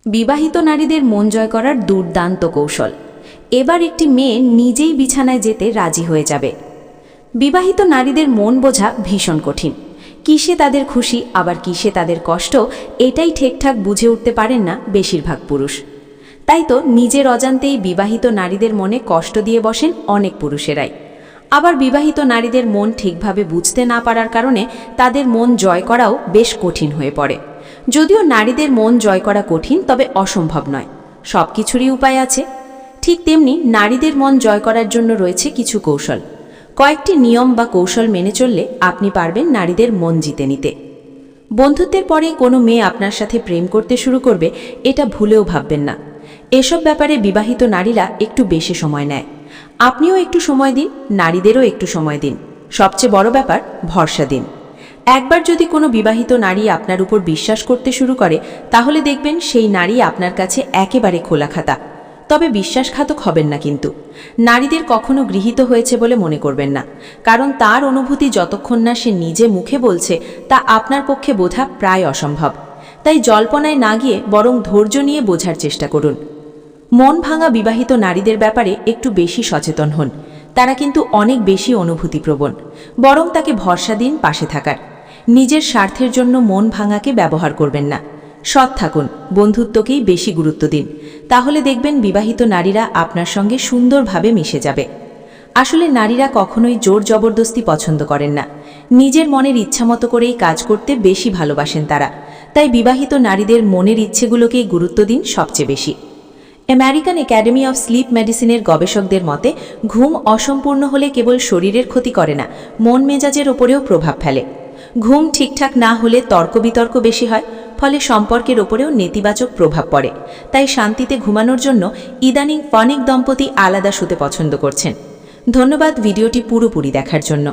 বিবাহিত নারীদের মন জয় করার দুর্দান্ত কৌশল। এবার একটি মেয়ে নিজেই বিছানায় যেতে রাজি হয়ে যাবে। বিবাহিত নারীদের মন বোঝা ভীষণ কঠিন। কিসে তাদের খুশি আবার কিসে তাদের কষ্ট, এটাই ঠিকঠাক বুঝে উঠতে পারেন না বেশিরভাগ পুরুষ। তাই তো নিজের অজান্তেই বিবাহিত নারীদের মনে কষ্ট দিয়ে বসেন অনেক পুরুষেরাই। আবার বিবাহিত নারীদের মন ঠিকভাবে বুঝতে না পারার কারণে তাদের মন জয় করাও বেশ কঠিন হয়ে পড়ে। যদিও নারীদের মন জয় করা কঠিন, তবে অসম্ভব নয়। সব কিছুরই উপায় আছে। ঠিক তেমনি নারীদের মন জয় করার জন্য রয়েছে কিছু কৌশল। কয়েকটি নিয়ম বা কৌশল মেনে চললে আপনি পারবেন নারীদের মন জিতে নিতে। বন্ধুত্বের পরে কোনো মেয়ে আপনার সাথে প্রেম করতে শুরু করবে, এটা ভুলেও ভাববেন না। এসব ব্যাপারে বিবাহিত নারীরা একটু বেশি সময় নেয়। আপনিও একটু সময় দিন, নারীদেরও একটু সময় দিন। সবচেয়ে বড় ব্যাপার, ভরসা দিন। একবার যদি কোনো বিবাহিত নারী আপনার উপর বিশ্বাস করতে শুরু করে, তাহলে দেখবেন সেই নারী আপনার কাছে একেবারে খোলা খাতা। তবে বিশ্বাসঘাতক হবেন না কিন্তু। নারীদের কখনো গৃহীত হয়েছে বলে মনে করবেন না, কারণ তার অনুভূতি যতক্ষণ না সে নিজে মুখে বলছে, তা আপনার পক্ষে বোঝা প্রায় অসম্ভব। তাই জল্পনায় না গিয়ে বরং ধৈর্য নিয়ে বোঝার চেষ্টা করুন। মন ভাঙা বিবাহিত নারীদের ব্যাপারে একটু বেশি সচেতন হন। তারা কিন্তু অনেক বেশি অনুভূতিপ্রবণ। বরং তাকে ভরসা দিন পাশে থাকার। নিজের স্বার্থের জন্য মন ভাঙাকে ব্যবহার করবেন না। সৎ থাকুন, বন্ধুত্বকেই বেশি গুরুত্ব দিন। তাহলে দেখবেন বিবাহিত নারীরা আপনার সঙ্গে সুন্দরভাবে মিশে যাবে। আসলে নারীরা কখনোই জোর জবরদস্তি পছন্দ করেন না। নিজের মনের ইচ্ছামতো করেই কাজ করতে বেশি ভালোবাসেন তারা। তাই বিবাহিত নারীদের মনের ইচ্ছেগুলোকেই গুরুত্ব দিন সবচেয়ে বেশি। আমেরিকান একাডেমি অফ স্লিপ মেডিসিনের গবেষকদের মতে, ঘুম অসম্পূর্ণ হলে কেবল শরীরের ক্ষতি করে না, মন মেজাজের ওপরেও প্রভাব ফেলে। ঘুম ঠিকঠাক না হলে তর্ক বিতর্ক বেশি হয়, ফলে সম্পর্কের ওপরেও নেতিবাচক প্রভাব পড়ে। তাই শান্তিতে ঘুমানোর জন্য ইদানিং অনেক দম্পতি আলাদা শুতে পছন্দ করছেন। ধন্যবাদ ভিডিওটি পুরোপুরি দেখার জন্য।